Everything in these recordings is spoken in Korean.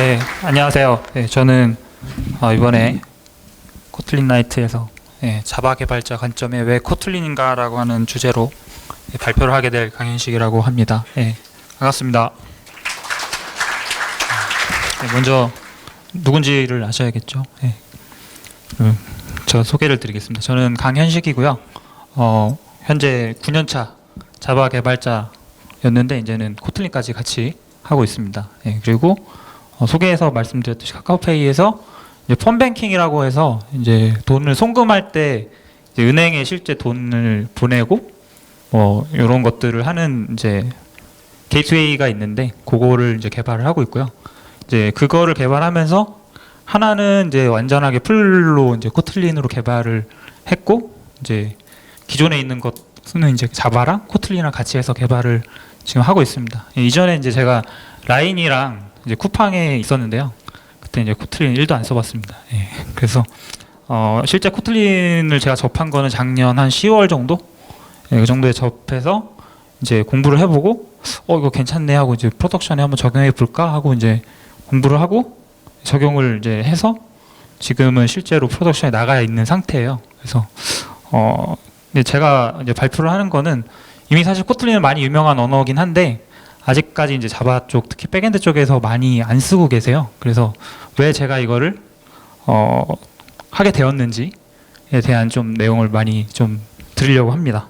네, 안녕하세요. 네, 저는 이번에 코틀린 나이트에서 자바 개발자 관점에 왜 코틀린인가라고 하는 주제로 발표를 하게 될 강현식이라고 합니다. 반갑습니다. 먼저 누군지를 아셔야겠죠. 저 소개를 드리겠습니다. 저는 강현식이고요. 현재 9년차 자바 개발자였는데 이제는 코틀린까지 같이 하고 있습니다. 그리고 소개에서 말씀드렸듯이 카카오페이에서 이제 펀뱅킹이라고 해서 이제 돈을 송금할 때 이제 은행에 실제 돈을 보내고 이런 것들을 하는 이제 게이트웨이가 있는데 그거를 이제 개발을 하고 있고요. 이제 그거를 개발하면서 하나는 이제 완전하게 풀로 이제 코틀린으로 개발을 했고 이제 기존에 있는 것은 이제 자바랑 코틀린이랑 같이 해서 개발을 지금 하고 있습니다. 이전에 이제 제가 라인이랑 이제 쿠팡에 있었는데요. 그때 이제 코틀린 1도 안 써봤습니다. 그래서 실제 코틀린을 제가 접한 거는 작년 한 10월 정도, 그 정도에 접해서 이제 공부를 해보고 이거 괜찮네 하고 이제 프로덕션에 한번 적용해 볼까 하고 이제 공부를 하고 적용을 이제 해서 지금은 실제로 프로덕션에 나가 있는 상태예요. 그래서 제가 이제 발표를 하는 거는 이미 사실 코틀린은 많이 유명한 언어긴 한데 아직까지 이제 자바 쪽 특히 백엔드 쪽에서 많이 안 쓰고 계세요. 그래서 왜 제가 이거를 하게 되었는지에 대한 좀 내용을 많이 좀 드리려고 합니다.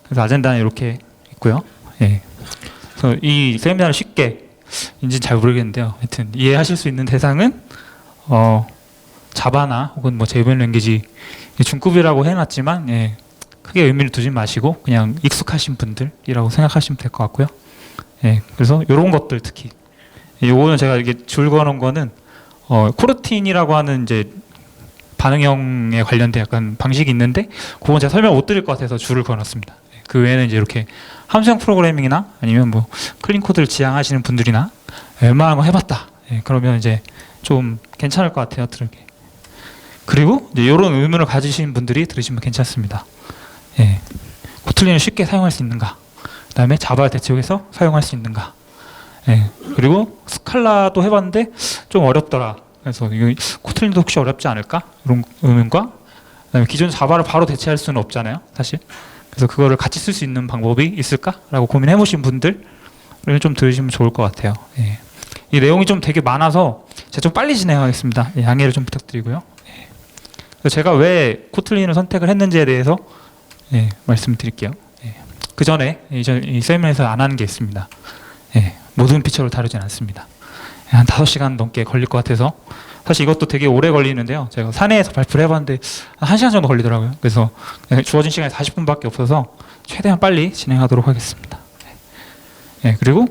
그래서 아젠다는 이렇게 있고요. 그래서 이 세미나를 쉽게 인지는 잘 모르겠는데요. 하여튼 이해하실 수 있는 대상은 자바나 혹은 뭐 JVM 랭귀지 중급이라고 해놨지만 크게 의미를 두지 마시고 그냥 익숙하신 분들이라고 생각하시면 될 것 같고요. 그래서 이런 것들 특히 요거는 제가 이게 줄 그어놓은 거는 코르틴이라고 하는 이제 반응형에 관련된 약간 방식이 있는데 그건 제가 설명 못 드릴 것 같아서 줄을 그어놨습니다. 그 외에는 이제 이렇게 함수형 프로그래밍이나 아니면 뭐 클린 코드를 지향하시는 분들이나 웬만한 거 해봤다. 그러면 이제 좀 괜찮을 것 같아요. 들으기. 그리고 이제 이런 의문을 가지신 분들이 들으시면 괜찮습니다. 코틀린을 쉽게 사용할 수 있는가? 그 다음에 자바를 대체해서 사용할 수 있는가? 그리고 스칼라도 해봤는데 좀 어렵더라. 그래서 이거 코틀린도 혹시 어렵지 않을까? 이런 의문과 그다음에 기존 자바를 바로 대체할 수는 없잖아요, 사실. 그래서 그거를 같이 쓸 수 있는 방법이 있을까라고 고민해보신 분들을 좀 들으시면 좋을 것 같아요. 이 내용이 좀 되게 많아서 제가 좀 빨리 진행하겠습니다. 양해를 좀 부탁드리고요. 그래서 제가 왜 코틀린을 선택을 했는지에 대해서 말씀드릴게요. 그 전에 이 세미나에서 안 하는 게 있습니다. 모든 피처를 다루진 않습니다. 한 5시간 넘게 걸릴 것 같아서 사실 이것도 되게 오래 걸리는데요. 제가 사내에서 발표를 해봤는데 한 1시간 정도 걸리더라고요. 그래서 주어진 시간이 40분밖에 없어서 최대한 빨리 진행하도록 하겠습니다. 그리고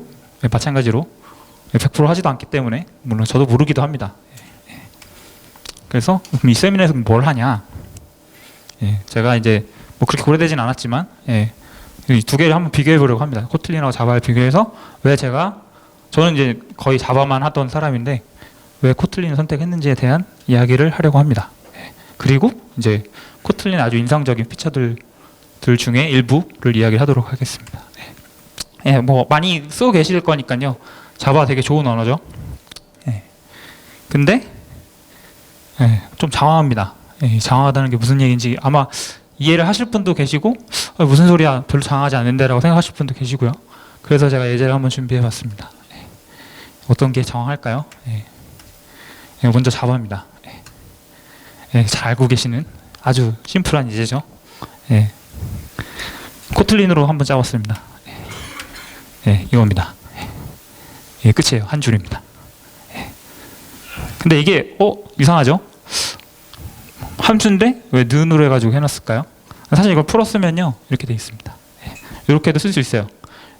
마찬가지로 100% 하지도 않기 때문에 물론 저도 모르기도 합니다. 그래서 이 세미나에서 뭘 하냐? 제가 이제 뭐 그렇게 오래되진 않았지만 이 두 개를 한번 비교해 보려고 합니다. 코틀린하고 자바를 비교해서 왜 저는 이제 거의 자바만 하던 사람인데 왜 코틀린을 선택했는지에 대한 이야기를 하려고 합니다. 그리고 이제 코틀린 아주 인상적인 피처들 중에 일부를 이야기를 하도록 하겠습니다. 뭐 많이 쓰고 계실 거니까요. 자바 되게 좋은 언어죠. 근데 좀 장황합니다. 장황하다는 게 무슨 얘기인지 아마 이해를 하실 분도 계시고 무슨 소리야 별로 장황하지 않은데 라고 생각하실 분도 계시고요. 그래서 제가 예제를 한번 준비해 봤습니다. 어떤 게 장황할까요? 먼저 자바입니다. 잘 알고 계시는 아주 심플한 예제죠. 코틀린으로 한번 짜봤습니다. 이겁니다. 끝이에요. 한 줄입니다. 근데 이게 이상하죠? 함수인데 왜 는으로 해가지고 해놨을까요? 사실 이걸 풀었으면요 이렇게 돼 있습니다. 이렇게도 쓸 수 있어요.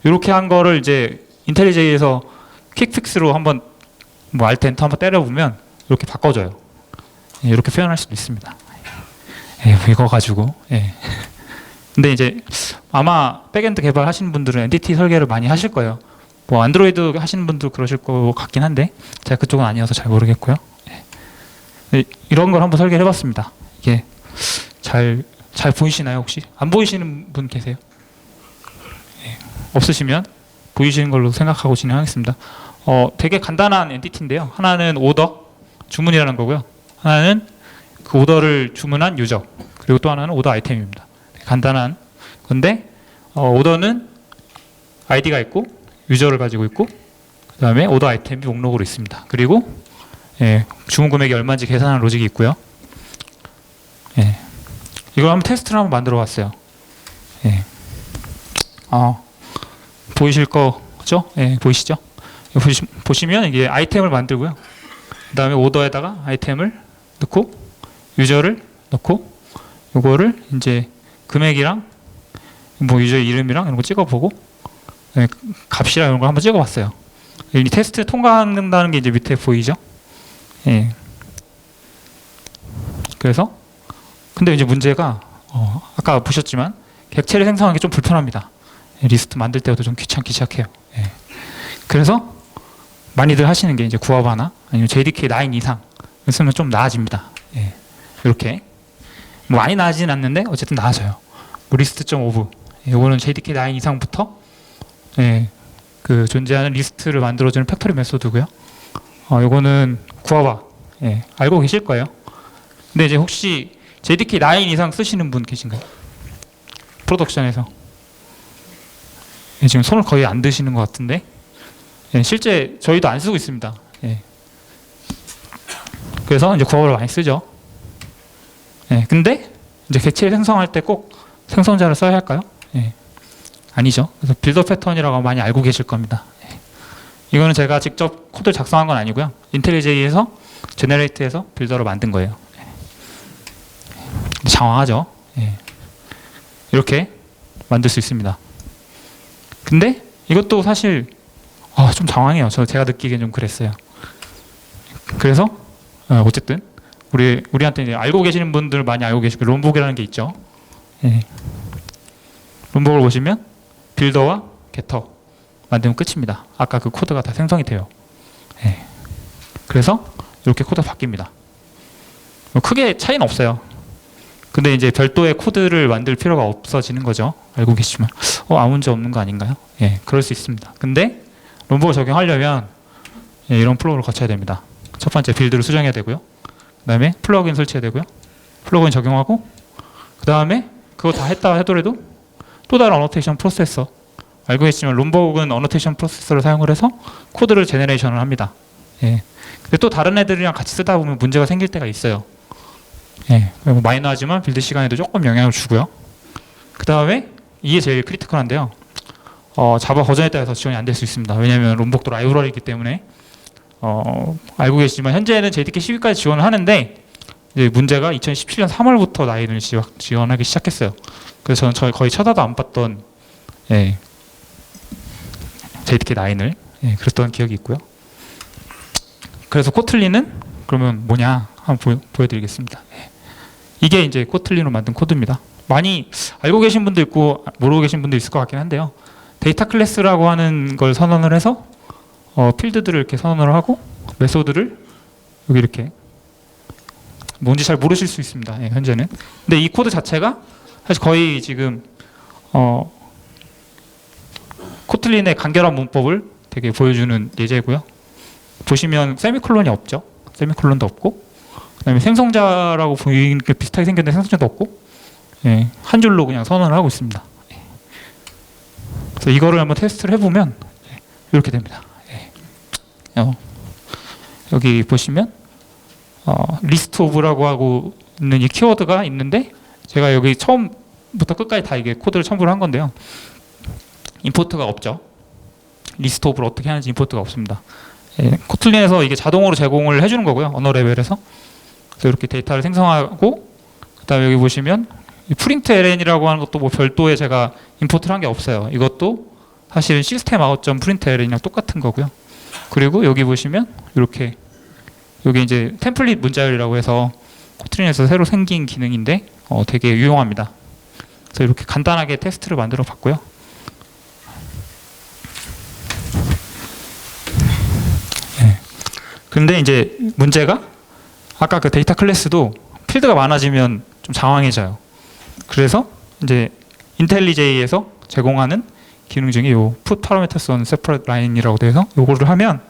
이렇게 한 거를 이제 인텔리제이에서 퀵픽스로 한번 뭐 알트 엔터 한번 때려보면 이렇게 바꿔줘요. 이렇게 표현할 수도 있습니다. 이거 가지고. 근데 이제 아마 백엔드 개발하시는 분들은 엔티티 설계를 많이 하실 거예요. 뭐 안드로이드 하시는 분도 그러실 것 같긴 한데 제가 그쪽은 아니어서 잘 모르겠고요. 이런 걸 한번 설계를 해봤습니다. 이게 잘 보이시나요 혹시? 안 보이시는 분 계세요? 없으시면 보이시는 걸로 생각하고 진행하겠습니다. 되게 간단한 엔티티인데요. 하나는 오더, 주문이라는 거고요. 하나는 그 오더를 주문한 유저, 그리고 또 하나는 오더 아이템입니다. 간단한 건데 오더는 아이디가 있고 유저를 가지고 있고 그 다음에 오더 아이템이 목록으로 있습니다. 그리고 주문 금액이 얼마인지 계산하는 로직이 있고요. 이걸 한번 테스트를 한번 만들어 봤어요. 보이실 거죠? 보이시죠? 보시면 이게 아이템을 만들고요. 그 다음에 오더에다가 아이템을 넣고 유저를 넣고 이거를 이제 금액이랑 뭐 유저 이름이랑 이런 거 찍어보고 값이랑 이런 거 한번 찍어봤어요. 이 테스트 통과한다는 게 이제 밑에 보이죠? 그래서 근데 이제 문제가 아까 보셨지만 객체를 생성하는 게 좀 불편합니다. 리스트 만들 때도 좀 귀찮기 시작해요. 그래서 많이들 하시는 게 이제 구아바나 아니면 JDK 9 이상 쓰면 좀 나아집니다. 이렇게 뭐 많이 나아지진 않는데 어쨌든 나아져요. 뭐 리스트.오브 이거는 JDK 9 이상부터 그 존재하는 리스트를 만들어주는 팩토리 메소드고요. 이거는 구아바 알고 계실 거예요. 근데 이제 혹시 JDK 9 이상 쓰시는 분 계신가요? 프로덕션에서 지금 손을 거의 안 드시는 것 같은데 실제 저희도 안 쓰고 있습니다. 그래서 이제 구아바를 많이 쓰죠. 근데 이제 객체를 생성할 때 꼭 생성자를 써야 할까요? 아니죠. 그래서 빌더 패턴이라고 많이 알고 계실 겁니다. 이거는 제가 직접 코드를 작성한 건 아니고요. 인텔리제이에서 제너레이트해서 빌더로 만든 거예요. 장황하죠. 이렇게 만들 수 있습니다. 근데 이것도 사실 좀 장황해요. 제가 느끼기엔 좀 그랬어요. 그래서 어쨌든 우리한테 이제 알고 계시는 분들 많이 알고 계시고 롬복이라는 게 있죠. 롬복을 보시면 빌더와 게터 만들면 끝입니다. 아까 그 코드가 다 생성이 돼요. 그래서 이렇게 코드가 바뀝니다. 크게 차이는 없어요. 근데 이제 별도의 코드를 만들 필요가 없어지는 거죠. 알고 계시면 아무 문제 없는 거 아닌가요? 그럴 수 있습니다. 근데 롬복을 적용하려면 이런 플로우를 거쳐야 됩니다. 첫 번째 빌드를 수정해야 되고요. 그 다음에 플러그인 설치해야 되고요. 플러그인 적용하고 그 다음에 그거 다 했다 하더라도 또 다른 어노테이션 프로세서 알고 계시지만 롬복은 어노테이션 프로세서를 사용을 해서 코드를 제너레이션을 합니다. 근데 또 다른 애들이랑 같이 쓰다 보면 문제가 생길 때가 있어요. 마이너하지만 빌드 시간에도 조금 영향을 주고요. 그 다음에 이게 제일 크리티컬한데요. 자바 버전에 따라서 지원이 안 될 수 있습니다. 왜냐하면 롬복도 라이브러리이기 때문에 알고 계시지만 현재는 JDK 12까지 지원을 하는데 이제 문제가 2017년 3월부터 9을 지원하기 시작했어요. 그래서 저는 거의 쳐다도 안 봤던 JDK 9을 그랬던 기억이 있고요. 그래서 코틀린은 그러면 뭐냐 한번 보여드리겠습니다. 이게 이제 코틀린으로 만든 코드입니다. 많이 알고 계신 분도 있고 모르고 계신 분도 있을 것 같긴 한데요. 데이터 클래스라고 하는 걸 선언을 해서 필드들을 이렇게 선언을 하고 메소드를 여기 이렇게 뭔지 잘 모르실 수 있습니다. 현재는. 근데 이 코드 자체가 사실 거의 지금 코틀린의 간결한 문법을 되게 보여주는 예제고요. 보시면 세미콜론이 없죠. 세미콜론도 없고 그다음에 생성자라고 보이는 게 비슷하게 생겼는데 생성자도 없고 한 줄로 그냥 선언을 하고 있습니다. 그래서 이거를 한번 테스트를 해보면 이렇게 됩니다. 여기 보시면 리스트 오브라고 하고 있는 이 키워드가 있는데 제가 여기 처음부터 끝까지 다 이게 코드를 첨부를 한 건데요. 임포트가 없죠. 리스트 오브를 어떻게 하는지 임포트가 없습니다. 코틀린에서 이게 자동으로 제공을 해주는 거고요. 언어 레벨에서. 그래서 이렇게 데이터를 생성하고 그 다음에 여기 보시면 프린트 ln이라고 하는 것도 뭐 별도의 제가 임포트를 한 게 없어요. 이것도 사실은 시스템 아웃 점 프린트 ln이랑 똑같은 거고요. 그리고 여기 보시면 이렇게 여기 이제 템플릿 문자열이라고 해서 코틀린에서 새로 생긴 기능인데 되게 유용합니다. 그래서 이렇게 간단하게 테스트를 만들어 봤고요. 근데 이제 문제가 아까 그 데이터 클래스도 필드가 많아지면 좀 장황해져요. 그래서 이제 인텔리제이에서 제공하는 기능 중에 요 put parameters on separate line이라고 돼서 요거를 하면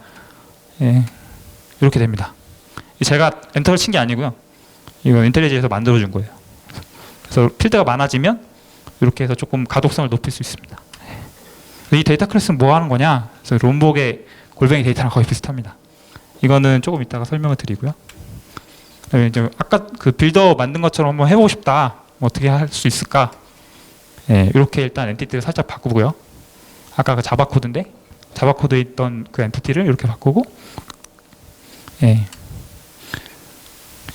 예, 이렇게 됩니다. 제가 엔터를 친 게 아니고요. 이거 인텔리지에서 만들어준 거예요. 그래서 필드가 많아지면 이렇게 해서 조금 가독성을 높일 수 있습니다. 이 데이터 클래스는 뭐 하는 거냐? 그래서 롬복의 골뱅이 데이터랑 거의 비슷합니다. 이거는 조금 이따가 설명을 드리고요. 이제 아까 그 빌더 만든 것처럼 한번 해보고 싶다. 뭐 어떻게 할 수 있을까? 예, 이렇게 일단 엔티티를 살짝 바꾸고요. 아까 그 자바 코드인데 자바 코드에 있던 그 엔티티를 이렇게 바꾸고, 예,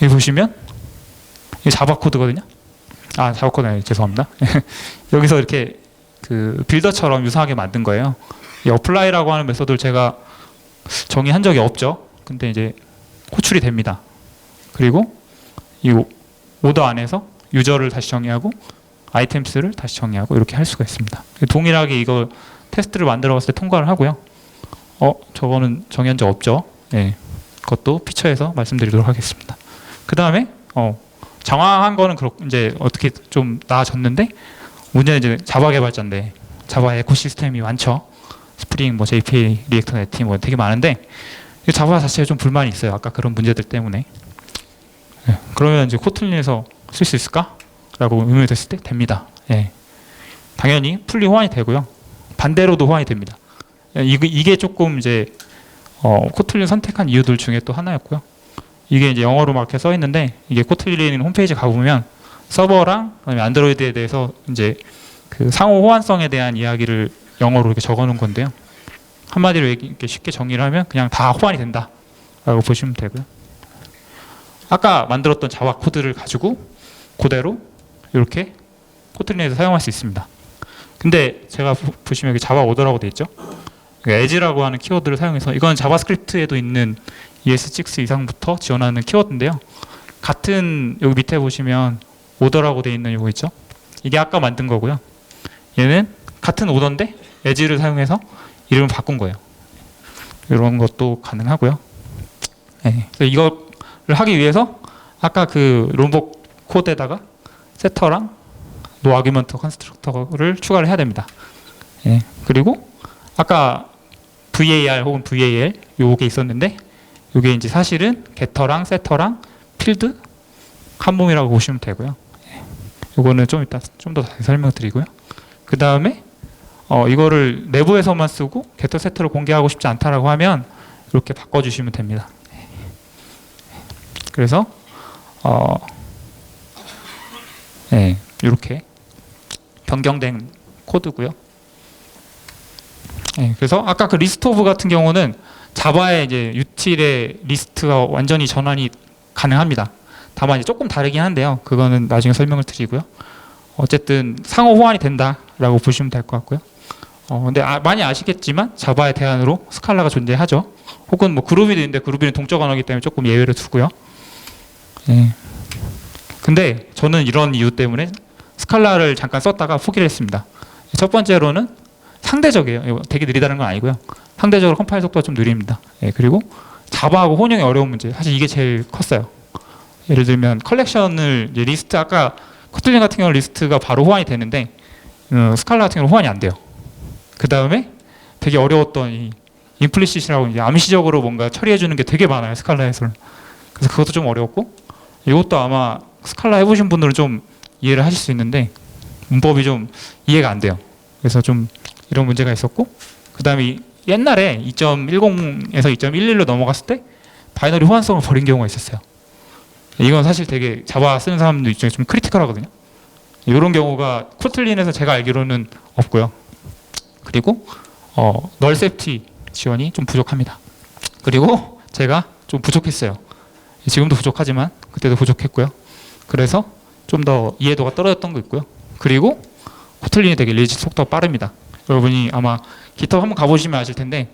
여기 보시면 이게 자바 코드거든요. 아, 자바 코드 아니에요. 죄송합니다. 여기서 이렇게 그 빌더처럼 유사하게 만든 거예요. 이 어플라이라고 하는 메소드를 제가 정의한 적이 없죠. 근데 이제 호출이 됩니다. 그리고 이 오더 안에서 유저를 다시 정의하고 아이템스를 다시 정의하고 이렇게 할 수가 있습니다. 동일하게 이거 테스트를 만들어 봤을 때 통과를 하고요. 저거는 정의한 적 없죠. 예, 그것도 피처에서 말씀드리도록 하겠습니다. 그 다음에 정황한 거는 이제 어떻게 좀 나아졌는데, 문제는 이제 자바 개발자인데 자바 에코시스템이 많죠. 스프링, 뭐 JPA, 리액터, 네티 뭐 되게 많은데 자바 자체에 좀 불만이 있어요. 아까 그런 문제들 때문에. 예, 그러면 이제 코틀린에서 쓸 수 있을까? 라고 의문이 됐을 때 됩니다. 예, 당연히 풀리 호환이 되고요. 반대로도 호환이 됩니다. 이게 조금 이제 코틀린 선택한 이유들 중에 또 하나였고요. 이게 이제 영어로 막 이렇게 써 있는데, 이게 코틀린 홈페이지 가보면 서버랑 그다음에 안드로이드에 대해서 이제 그 상호 호환성에 대한 이야기를 영어로 이렇게 적어놓은 건데요. 한마디로 이렇게 쉽게 정리를 하면 그냥 다 호환이 된다라고 보시면 되고요. 아까 만들었던 자바 코드를 가지고 그대로 이렇게 코틀린에서 사용할 수 있습니다. 근데 제가 보시면 여기 자바 오더라고 돼 있죠. 에즈라고 하는 키워드를 사용해서, 이건 자바스크립트에도 있는 ES6 이상부터 지원하는 키워드인데요. 같은 여기 밑에 보시면 오더라고 돼 있는 이거 있죠. 이게 아까 만든 거고요. 얘는 같은 오더인데 에즈를 사용해서 이름을 바꾼 거예요. 이런 것도 가능하고요. 네. 이거를 하기 위해서 아까 그 롬복 코드에다가 세터랑 노 아규먼트 컨스트럭터를 추가를 해야 됩니다. 예, 그리고 아까 VAR 혹은 VAL 요게 있었는데, 요게 이제 사실은 게터랑 세터랑 필드 한 몸이라고 보시면 되고요. 예, 요거는 좀 이따 좀 더 설명드리고요. 그 다음에 이거를 내부에서만 쓰고 게터 세터를 공개하고 싶지 않다라고 하면 이렇게 바꿔주시면 됩니다. 그래서 예, 이렇게 변경된 코드고요. 예, 그래서 아까 그 리스트 오브 같은 경우는 자바의 이제 util의 리스트가 완전히 전환이 가능합니다. 다만 이제 조금 다르긴 한데요. 그거는 나중에 설명을 드리고요. 어쨌든 상호 호환이 된다라고 보시면 될 것 같고요. 근데 많이 아시겠지만 자바의 대안으로 스칼라가 존재하죠. 혹은 뭐 그루비도 있는데 그루비는 동적 언어이기 때문에 조금 예외를 두고요. 예. 근데 저는 이런 이유 때문에 스칼라를 잠깐 썼다가 포기를 했습니다. 첫 번째로는 상대적이에요. 되게 느리다는 건 아니고요. 상대적으로 컴파일 속도가 좀 느립니다. 예, 그리고 자바하고 혼용이 어려운 문제, 사실 이게 제일 컸어요. 예를 들면 컬렉션을 이제 리스트, 아까 코틀린 같은 경우는 리스트가 바로 호환이 되는데 스칼라 같은 경우는 호환이 안 돼요. 그 다음에 되게 어려웠던 이 임플리시트라고 이제 암시적으로 뭔가 처리해 주는 게 되게 많아요, 스칼라에서는. 그래서 그것도 좀 어려웠고, 이것도 아마 스칼라 해보신 분들은 좀 이해를 하실 수 있는데 문법이 좀 이해가 안 돼요. 그래서 좀 이런 문제가 있었고, 그 다음에 옛날에 2.10에서 2.11로 넘어갔을 때 바이너리 호환성을 버린 경우가 있었어요. 이건 사실 되게 자바 쓰는 사람들 입장에 좀 크리티컬하거든요. 이런 경우가 코틀린에서 제가 알기로는 없고요. 그리고 널 세프티 지원이 좀 부족합니다. 그리고 제가 좀 부족했어요. 지금도 부족하지만 그때도 부족했고요. 그래서 좀 더 이해도가 떨어졌던 거 있고요. 그리고 코틀린이 되게 릴리즈 속도가 빠릅니다. 여러분이 아마 깃허브 한번 가보시면 아실 텐데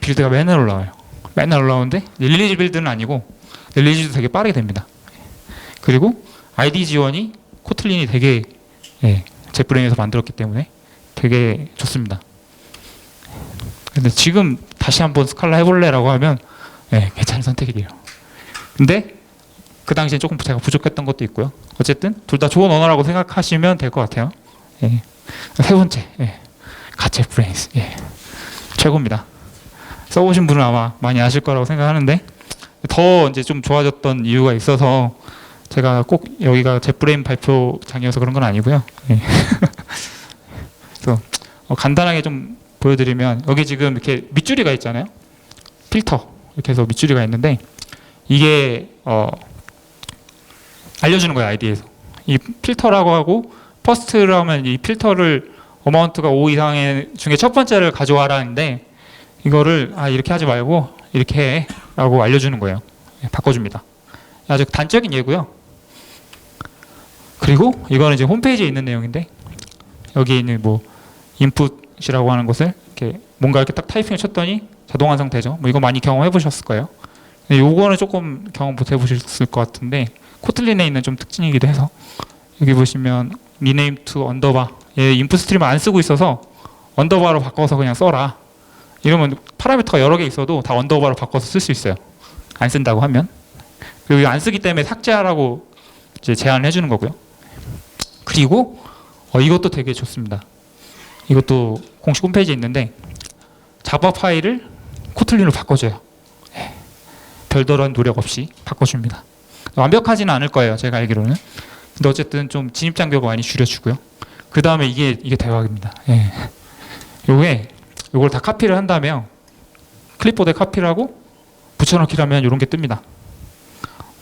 빌드가 맨날 올라와요. 맨날 올라오는데 릴리즈 빌드는 아니고 릴리즈도 되게 빠르게 됩니다. 그리고 ID 지원이 코틀린이 되게 젯브레인에서 만들었기 때문에 되게 좋습니다. 근데 지금 다시 한번 스칼라 해볼래라고 하면 괜찮은 선택이에요. 근데 그 당시에 조금 제가 부족했던 것도 있고요. 어쨌든 둘 다 좋은 언어라고 생각하시면 될 것 같아요. 세 번째, 갓 젯브레인스 최고입니다. 써보신 분은 아마 많이 아실 거라고 생각하는데 더 이제 좀 좋아졌던 이유가 있어서 제가 꼭 여기가 젯브레인 발표장이어서 그런 건 아니고요. 예. 그래서 간단하게 좀 보여드리면 여기 지금 이렇게 밑줄이가 있잖아요. 필터 이렇게 해서 밑줄이가 있는데 이게 알려주는 거예요. 아이디에서 이 필터라고 하고 퍼스트를 하면 이 필터를 어마운트가 5 이상의 중에 첫 번째를 가져와라는데 이거를 이렇게 하지 말고 이렇게 해 라고 알려주는 거예요. 바꿔줍니다. 아주 단적인 예고요. 그리고 이거는 이제 홈페이지에 있는 내용인데 여기 있는 뭐 인풋이라고 하는 것을 이렇게 뭔가 이렇게 딱 타이핑을 쳤더니 자동 완성되죠. 뭐 이거 많이 경험해 보셨을 거예요. 근데 요거는 조금 경험 못 해보셨을 것 같은데 코틀린에 있는 좀 특징이기도 해서 여기 보시면 rename to 언더바 얘 인풋 스트림을 안 쓰고 있어서 언더바로 바꿔서 그냥 써라. 이러면 파라미터가 여러 개 있어도 다 언더바로 바꿔서 쓸 수 있어요. 안 쓴다고 하면. 그리고 안 쓰기 때문에 삭제하라고 이제 제안을 해주는 거고요. 그리고 이것도 되게 좋습니다. 이것도 공식 홈페이지에 있는데 자바 파일을 코틀린으로 바꿔줘요. 별다른 노력 없이 바꿔줍니다. 완벽하지는 않을 거예요. 제가 알기로는. 근데 어쨌든 좀 진입 장벽을 많이 줄여주고요. 그 다음에 이게 대박입니다. 예. 요걸 다 카피를 한다면 클립보드에 카피를 하고 붙여넣기를 하면 이런 게 뜹니다.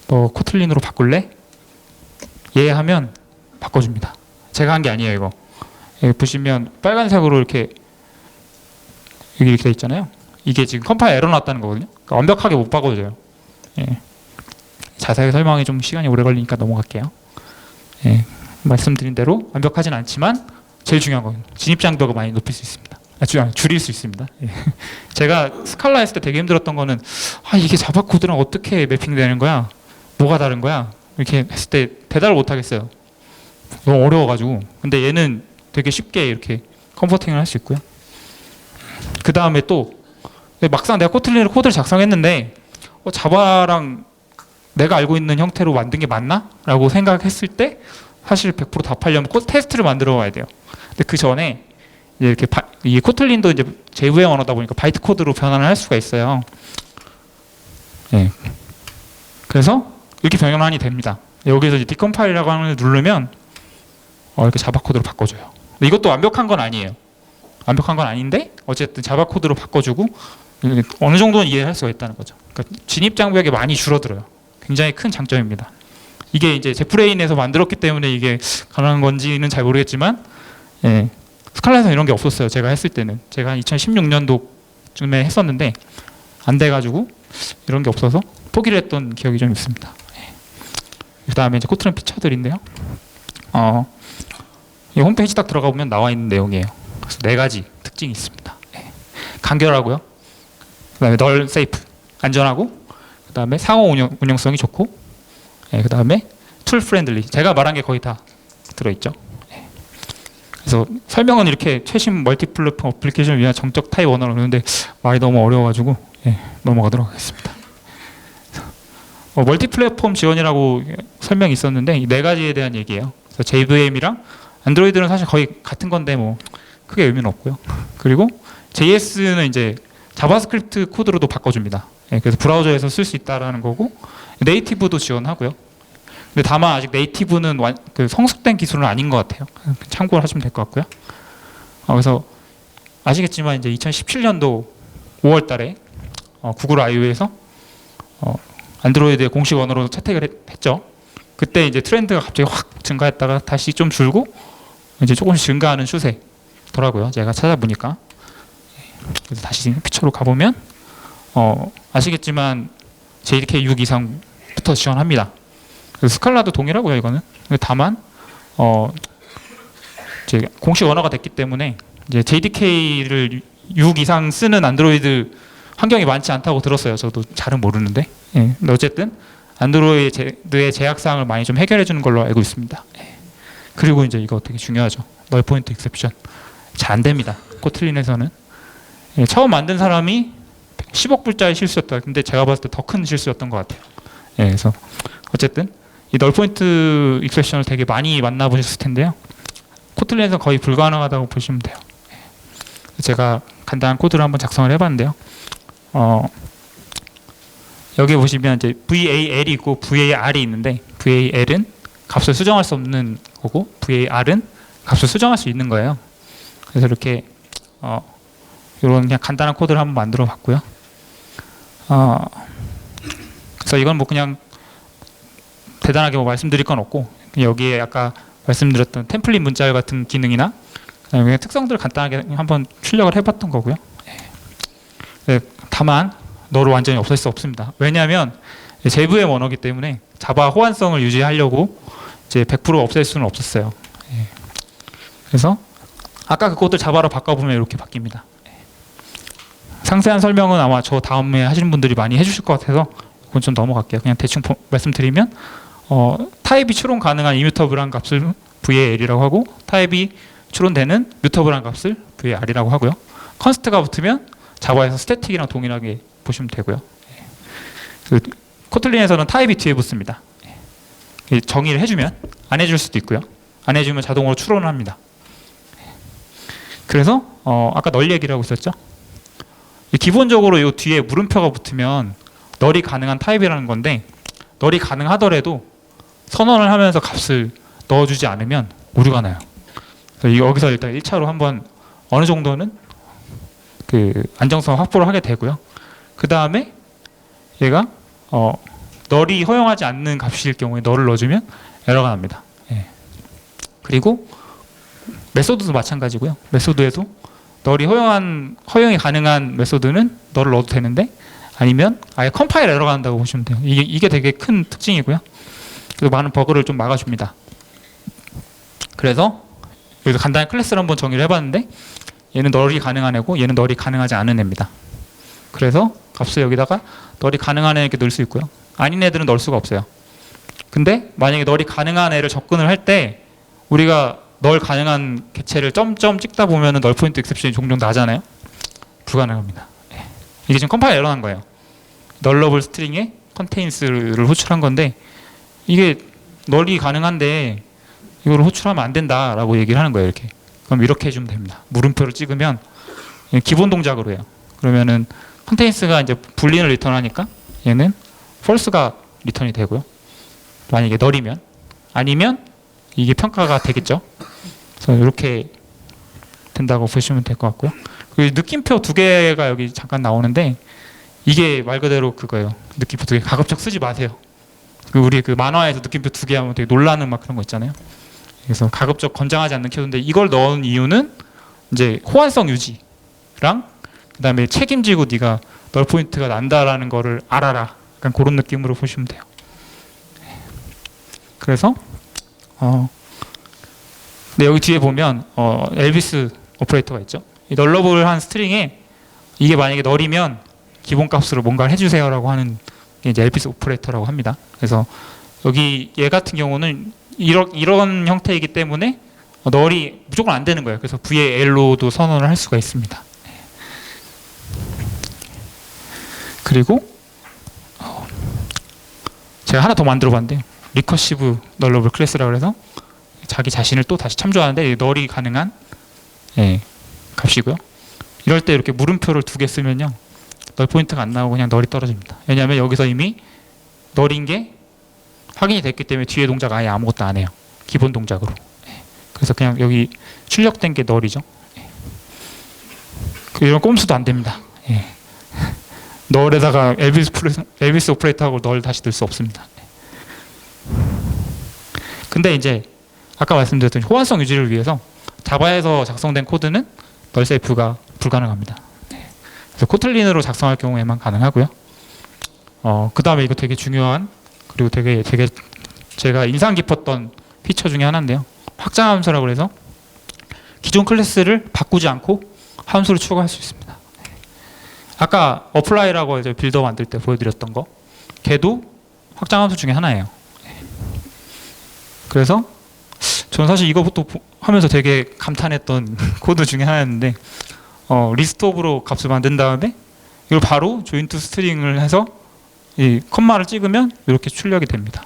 너 코틀린으로 바꿀래? 예 하면 바꿔줍니다. 제가 한 게 아니에요. 이거 여기 보시면 빨간색으로 이렇게 여기 이렇게 돼 있잖아요. 이게 지금 컴파일 에러 났다는 거거든요. 그러니까 완벽하게 못 바꿔줘요. 예. 자세하게 설명이 좀 시간이 오래 걸리니까 넘어갈게요. 예. 말씀드린 대로 완벽하진 않지만 제일 중요한 건 진입 장벽을 많이 높일 수 있습니다. 줄일 수 있습니다. 예. 제가 스칼라 했을 때 되게 힘들었던 거는 이게 자바 코드랑 어떻게 매핑되는 거야? 뭐가 다른 거야? 이렇게 했을 때 대답을 못 하겠어요. 너무 어려워가지고. 근데 얘는 되게 쉽게 이렇게 컴포팅을 할 수 있고요. 그 다음에 또 막상 내가 코틀린으로 코드를 작성했는데 자바랑 내가 알고 있는 형태로 만든 게 맞나? 라고 생각했을 때 사실 100% 답하려면 테스트를 만들어 와야 돼요. 근데 그 전에 이렇게 이 코틀린도 이제 JVM 언어다 보니까 바이트 코드로 변환을 할 수가 있어요. 예. 그래서 이렇게 변환이 됩니다. 여기서 이제 디컴파일이라고 하는 걸 누르면 이렇게 자바 코드로 바꿔줘요. 이것도 완벽한 건 아니에요. 완벽한 건 아닌데 어쨌든 자바 코드로 바꿔주고 어느 정도는 이해할 수가 있다는 거죠. 그러니까 진입 장벽이 많이 줄어들어요. 굉장히 큰 장점입니다. 이게 이제 젯브레인에서 만들었기 때문에 이게 가능한 건지는 잘 모르겠지만, 예, 스칼라에서 이런 게 없었어요. 제가 했을 때는 제가 2016년도쯤에 했었는데 안 돼가지고 이런 게 없어서 포기를 했던 기억이 좀 있습니다. 예. 그다음에 이제 코틀린 피처들인데요. 이 홈페이지 딱 들어가 보면 나와 있는 내용이에요. 그래서 4가지 특징이 있습니다. 예. 간결하고요. 그다음에 널 세이프 안전하고, 그다음에 상호 운영성이 좋고, 예, 그다음에 툴 프렌들리 제가 말한 게 거의 다 들어있죠. 예. 그래서 설명은 이렇게 최신 멀티 플랫폼 어플리케이션을 위한 정적 타입 언어로 하는데 말이 너무 어려워가지고 넘어가도록 하겠습니다. 멀티 플랫폼 지원이라고 설명이 있었는데 이 4가지에 대한 얘기예요. 그래서 JVM이랑 안드로이드는 사실 거의 같은 건데 뭐 크게 의미는 없고요. 그리고 JS는 이제 자바스크립트 코드로도 바꿔줍니다. 예, 그래서 브라우저에서 쓸 수 있다라는 거고, 네이티브도 지원하고요. 근데 다만 아직 네이티브는 성숙된 기술은 아닌 것 같아요. 참고를 하시면 될 것 같고요. 그래서 아시겠지만 이제 2017년도 5월달에 구글 I/O에서 안드로이드의 공식 언어로 채택을 했죠. 그때 이제 트렌드가 갑자기 확 증가했다가 다시 좀 줄고 이제 조금씩 증가하는 추세더라고요. 제가 찾아보니까. 그래서 다시 피처로 가보면 아시겠지만 JDK 6 이상부터 지원합니다. 그래서 스칼라도 동일하고요. 이거는. 다만 이제 공식 언어가 됐기 때문에 이제 JDK를 6 이상 쓰는 안드로이드 환경이 많지 않다고 들었어요. 저도 잘은 모르는데. 예. 근데 어쨌든 안드로이드의 제약사항을 많이 좀 해결해 주는 걸로 알고 있습니다. 예. 그리고 이제 이거 되게 중요하죠. 널 포인트 익셉션. 잘 안 됩니다. 코틀린에서는. 예. 처음 만든 사람이 10억 불짜리 실수였다. 근데 제가 봤을 때 더 큰 실수였던 것 같아요. 예. 그래서 어쨌든 이 널 포인트 익셉션을 되게 많이 만나보셨을 텐데요. 코틀린에서 거의 불가능하다고 보시면 돼요. 예. 제가 간단한 코드를 한번 작성을 해봤는데요. 여기 보시면 이제 VAL이 있고 VAR이 있는데 VAL은 값을 수정할 수 없는 거고 VAR은 값을 수정할 수 있는 거예요. 그래서 이렇게 이런 그냥 간단한 코드를 한번 만들어 봤고요. 그래서 이건 뭐 그냥 대단하게 뭐 말씀드릴 건 없고 여기에 아까 말씀드렸던 템플릿 문자열 같은 기능이나 그다음에 특성들을 간단하게 한번 출력을 해봤던 거고요. 네, 다만 너를 완전히 없앨 수 없습니다. 왜냐하면 제부의 언어이기 때문에 자바 호환성을 유지하려고 이제 100% 없앨 수는 없었어요. 그래서 아까 그 코드를 자바로 바꿔보면 이렇게 바뀝니다. 상세한 설명은 아마 저 다음에 하시는 분들이 많이 해주실 것 같아서 그건 좀 넘어갈게요. 그냥 대충 말씀드리면 타입이 추론 가능한 이뮤터블한 값을 VAL이라고 하고 타입이 추론되는 뮤터블한 값을 VAR이라고 하고요. 컨스트가 붙으면 자바에서 스태틱이랑 동일하게 보시면 되고요. 그 코틀린에서는 타입이 뒤에 붙습니다. 정의를 해주면 안 해줄 수도 있고요. 안 해주면 자동으로 추론을 합니다. 그래서 아까 널 얘기를 하고 있었죠. 기본적으로 이 뒤에 물음표가 붙으면 널이 가능한 타입이라는 건데 널이 가능하더라도 선언을 하면서 값을 넣어주지 않으면 오류가 나요. 그래서 여기서 일단 1차로 한번 어느 정도는 그 안정성 확보를 하게 되고요. 그 다음에 얘가 널이 허용하지 않는 값일 경우에 널을 넣어주면 에러가 납니다. 그리고 메소드도 마찬가지고요. 메소드에도 널이 허용이 가능한 메소드는 널을 넣어도 되는데 아니면 아예 컴파일 에러가 난다고 보시면 돼요. 이게 되게 큰 특징이고요. 그래서 많은 버그를 좀 막아줍니다. 그래서 여기서 간단히 클래스를 한번 정의를 해봤는데 얘는 널이 가능한 애고 얘는 널이 가능하지 않은 애입니다. 그래서 값을 여기다가 널이 가능한 애에게 넣을 수 있고요. 아닌 애들은 넣을 수가 없어요. 근데 만약에 널이 가능한 애를 접근을 할 때 우리가 널 가능한 객체를 점점 찍다 보면은 널 포인트 익셉션이 종종 나잖아요. 불가능합니다. 이게 지금 컴파일 에러 난 거예요. 널러블 스트링에 컨테인스를 호출한 건데 이게 널이 가능한데 이걸 호출하면 안 된다라고 얘기를 하는 거예요. 이렇게. 그럼 이렇게 해주면 됩니다. 물음표를 찍으면 기본 동작으로 해요. 그러면은 컨테인스가 이제 불린을 리턴하니까 얘는 false가 리턴이 되고요. 만약에 널이면 아니면 이게 평가가 되겠죠. 그래서 이렇게 된다고 보시면 될 것 같고요. 그 느낌표 두 개가 여기 잠깐 나오는데 이게 말 그대로 그거예요. 느낌표 두 개 가급적 쓰지 마세요. 우리 그 만화에서 느낌표 두 개 하면 되게 놀라는 막 그런 거 있잖아요. 그래서 가급적 권장하지 않는 키워드인데 이걸 넣은 이유는 이제 호환성 유지랑 그다음에 책임지고 네가 널 포인트가 난다라는 거를 알아라. 약간 그런 느낌으로 보시면 돼요. 그래서 근데 여기 뒤에 보면 엘비스 오퍼레이터가 있죠. 이 널러블한 스트링에 이게 만약에 널이면 기본값으로 뭔가를 해주세요라고 하는 게 이제 엘비스 오퍼레이터라고 합니다. 그래서 여기 얘 같은 경우는 이런 형태이기 때문에 널이 무조건 안 되는 거예요. 그래서 VAL로도 선언을 할 수가 있습니다. 그리고 제가 하나 더 만들어 봤는데요. 리커시브 널러블 클래스라고 해서 자기 자신을 또 다시 참조하는데 널이 가능한 값이고요. 이럴 때 이렇게 물음표를 두 개 쓰면요. 널 포인트가 안 나오고 그냥 널이 떨어집니다. 왜냐하면 여기서 이미 널인 게 확인이 됐기 때문에 뒤에 동작 아예 아무것도 안 해요. 기본 동작으로. 그래서 그냥 여기 출력된 게 널이죠. 이런 꼼수도 안 됩니다. 널에다가 엘비스 오퍼레이터하고 널 다시 넣을 수 없습니다. 근데 이제 아까 말씀드렸던 호환성 유지를 위해서 자바에서 작성된 코드는 널 세이프가 불가능합니다. 그래서 코틀린으로 작성할 경우에만 가능하고요. 그 다음에 이거 되게 중요한 그리고 되게 제가 인상 깊었던 피처 중에 하나인데요. 확장 함수라고 해서 기존 클래스를 바꾸지 않고 함수를 추가할 수 있습니다. 아까 어플라이라고 이제 빌더 만들 때 보여드렸던 거 걔도 확장 함수 중에 하나예요. 그래서 저는 사실 이거부터 하면서 되게 감탄했던 코드 중에 하나였는데 리스트 오브로 값을 만든 다음에 이걸 바로 조인트 스트링을 해서 이 컴마를 찍으면 이렇게 출력이 됩니다.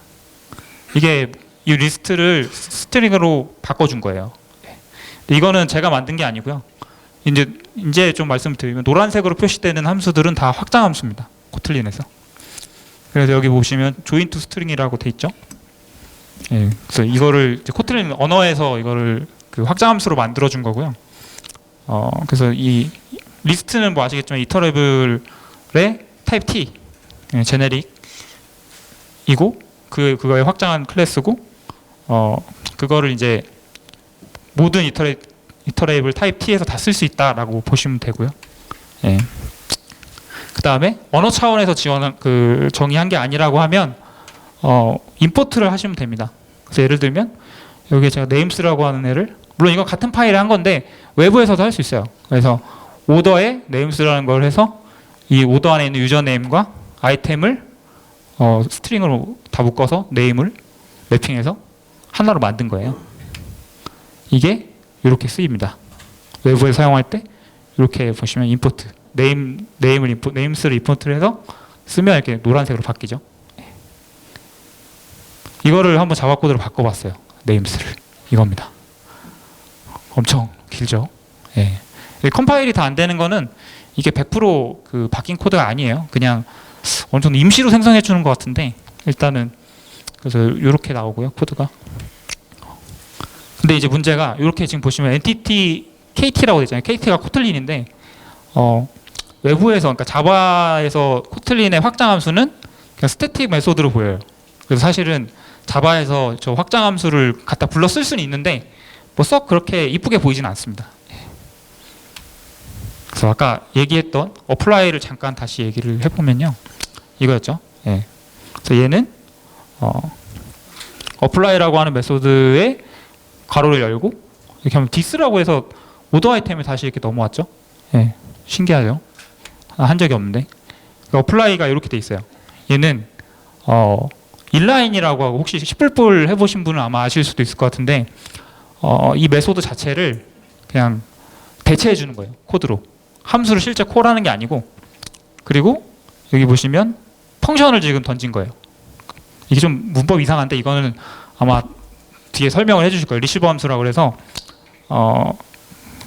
이게 이 리스트를 스트링으로 바꿔준 거예요. 이거는 제가 만든 게 아니고요. 이제 좀 말씀드리면 노란색으로 표시되는 함수들은 다 확장 함수입니다. 코틀린에서. 그래서 여기 보시면 join to string이라고 돼 있죠. 예, 그래서 이거를 이제 코틀린 언어에서 이거를 그 확장 함수로 만들어 준 거고요. 그래서 이 리스트는 뭐 아시겠지만 이터레블의 타입 T, 예, 제네릭이고 그거의 확장한 클래스고 그거를 이제 모든 이터레이블 타입 T에서 다 쓸 수 있다라고 보시면 되고요. 예. 그 다음에 언어 차원에서 정의한 게 아니라고 하면 임포트를 하시면 됩니다. 그래서 예를 들면 여기에 제가 names라고 하는 애를, 물론 이건 같은 파일에 한 건데 외부에서도 할 수 있어요. 그래서 오더에 names라는 걸 해서 이 오더 안에 있는 유저네임과 아이템을 스트링으로 다 묶어서 네임을 매핑해서 하나로 만든 거예요. 이게 이렇게 쓰입니다. 외부에 사용할 때 이렇게 보시면 임포트 네임스를 임포트를 해서 쓰면 이렇게 노란색으로 바뀌죠. 이거를 한번 자바 코드로 바꿔봤어요. 네임스를 이겁니다. 엄청 길죠. 예. 컴파일이 다 안 되는 거는 이게 100% 바뀐 코드가 아니에요. 그냥 어느 정도 임시로 생성해 주는 것 같은데 일단은 그래서 이렇게 나오고요, 코드가. 근데 이제 문제가 이렇게 지금 보시면 엔티티 KT라고 되잖아요. KT가 코틀린인데 외부에서, 그러니까 자바에서 코틀린의 확장 함수는 그냥 스태틱 메소드로 보여요. 그래서 사실은 자바에서 저 확장 함수를 갖다 불러 쓸 수는 있는데 뭐 썩 그렇게 이쁘게 보이지는 않습니다. 그래서 아까 얘기했던 어플라이를 잠깐 다시 얘기를 해보면요, 이거였죠. 예. 그래서 얘는 어플라이라고 하는 메소드에 가로를 열고 이렇게 하면 디스라고 해서 오더 아이템을 다시 이렇게 넘어왔죠. 예. 신기하죠. 한 적이 없는데. 어플라이가 이렇게 돼 있어요. 얘는 인라인이라고 하고, 혹시 C++ 해보신 분은 아마 아실 수도 있을 것 같은데 이 메소드 자체를 그냥 대체해 주는 거예요, 코드로. 함수를 실제 콜하는 게 아니고. 그리고 여기 보시면 펑션을 지금 던진 거예요. 이게 좀 문법 이상한데 이거는 아마 뒤에 설명을 해주실 거예요. 리시버 함수라고 해서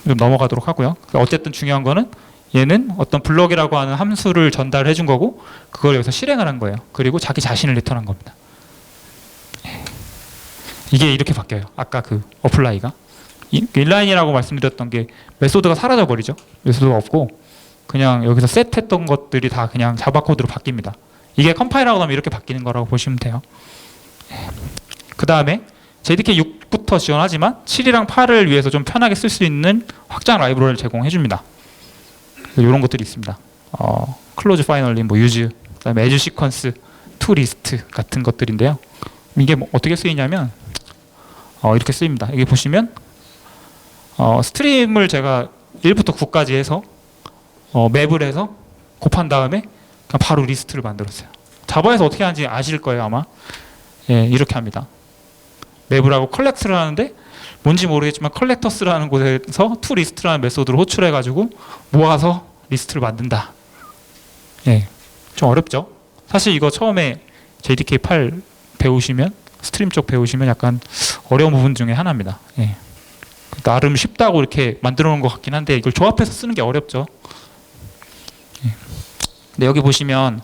좀 넘어가도록 하고요. 어쨌든 중요한 거는 얘는 어떤 블럭이라고 하는 함수를 전달해 준 거고 그걸 여기서 실행을 한 거예요. 그리고 자기 자신을 리턴한 겁니다. 이게 이렇게 바뀌어요. 아까 그 어플라이가. 인라인이라고 말씀드렸던 게 메소드가 사라져 버리죠. 메소드가 없고 그냥 여기서 셋했던 것들이 다 그냥 자바 코드로 바뀝니다. 이게 컴파일하고 나면 이렇게 바뀌는 거라고 보시면 돼요. 그 다음에 JDK 6부터 지원하지만 7이랑 8을 위해서 좀 편하게 쓸 수 있는 확장 라이브러리를 제공해 줍니다. 이런 것들이 있습니다. 클로즈 파이널리, 뭐 유즈, 그다음에 에즈 시퀀스, 투 리스트 같은 것들인데요. 이게 뭐 어떻게 쓰이냐면 이렇게 쓰입니다. 여기 보시면 스트림을 제가 1부터 9까지 해서 맵을 해서 곱한 다음에 그냥 바로 리스트를 만들었어요. 자바에서 어떻게 하는지 아실 거예요, 아마. 예, 이렇게 합니다. 맵을 하고 컬렉트를 하는데 뭔지 모르겠지만 컬렉터스라는 곳에서 투 리스트라는 메소드를 호출해 가지고 모아서 리스트를 만든다. 예, 좀 어렵죠. 사실 이거 처음에 JDK 8 배우시면, 스트림 쪽 배우시면 약간 어려운 부분 중에 하나입니다. 예. 나름 쉽다고 이렇게 만들어 놓은 것 같긴 한데 이걸 조합해서 쓰는 게 어렵죠. 예. 근데 여기 보시면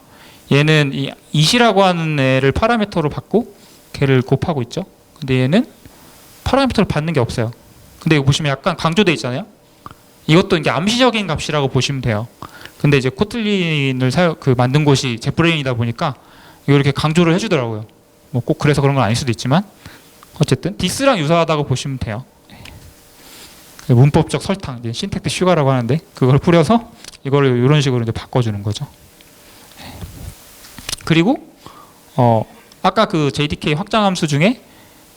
얘는 이 it이라고 하는 애를 파라미터로 받고 걔를 곱하고 있죠. 근데 얘는 파라미터를 받는 게 없어요. 근데 여기 보시면 약간 강조돼 있잖아요. 이것도 이게 암시적인 값이라고 보시면 돼요. 근데 이제 코틀린을 만든 곳이 젯브레인이다 보니까 이거 이렇게 강조를 해주더라고요. 뭐 꼭 그래서 그런 건 아닐 수도 있지만 어쨌든 디스랑 유사하다고 보시면 돼요. 문법적 설탕, 이제 신텍트 슈가라고 하는데 그걸 뿌려서 이거를 이런 식으로 이제 바꿔주는 거죠. 그리고 아까 그 JDK 확장 함수 중에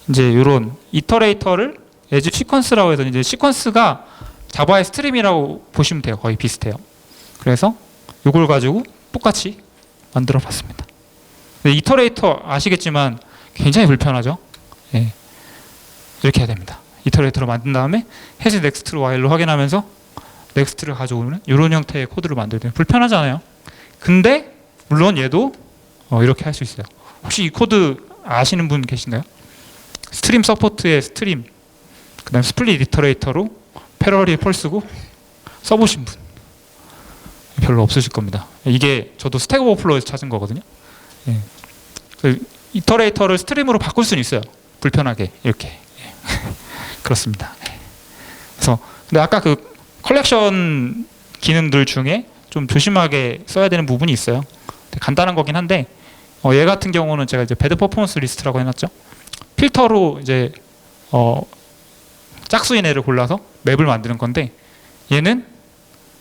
이제 이런 이터레이터를 에즈 시퀀스라고 해서 이제 시퀀스가 자바의 스트림이라고 보시면 돼요. 거의 비슷해요. 그래서 이걸 가지고 똑같이 만들어 봤습니다. 이터레이터 아시겠지만 굉장히 불편하죠. 예. 이렇게 해야 됩니다. 이터레이터로 만든 다음에 해즈 넥스트로 와일로 확인하면서 넥스트를 가져오는 이런 형태의 코드를 만들면 불편하잖아요. 근데 물론 얘도 이렇게 할 수 있어요. 혹시 이 코드 아시는 분 계신가요? 스트림 서포트의 스트림, 그 다음 스플릿 이터레이터로 패러리 펄스고 써보신 분 별로 없으실 겁니다. 이게 저도 스택 오버플로우에서 찾은 거거든요. 예. 그 이터레이터를 스트림으로 바꿀 수는 있어요. 불편하게 이렇게. 예. 그렇습니다. 예. 그래서 근데 아까 그 컬렉션 기능들 중에 좀 조심하게 써야 되는 부분이 있어요. 간단한 거긴 한데 얘 같은 경우는 제가 이제 배드 퍼포먼스 리스트라고 해놨죠. 필터로 이제 짝수인 애를 골라서 맵을 만드는 건데 얘는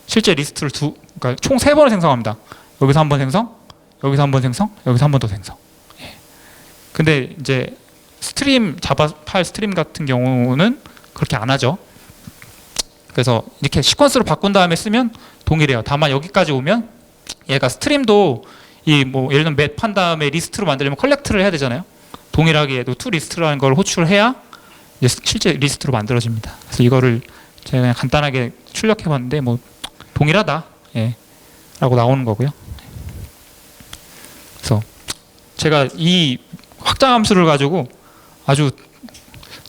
실제 리스트를 그러니까 총 3번을 생성합니다. 여기서 한 번 생성, 여기서 한 번 생성, 여기서 한 번 더 생성. 예. 근데 이제 자바 파일 스트림 같은 경우는 그렇게 안 하죠. 그래서 이렇게 시퀀스로 바꾼 다음에 쓰면 동일해요. 다만 여기까지 오면 얘가 스트림도 이 뭐 예를 들면 맵 한 다음에 리스트로 만들려면 컬렉트를 해야 되잖아요. 동일하게 얘도 투 리스트라는 걸 호출해야 이제 실제 리스트로 만들어집니다. 그래서 이거를 제가 그냥 간단하게 출력해봤는데 뭐 동일하다, 예, 라고 나오는 거고요. 그래서 제가 이 확장 함수를 가지고 아주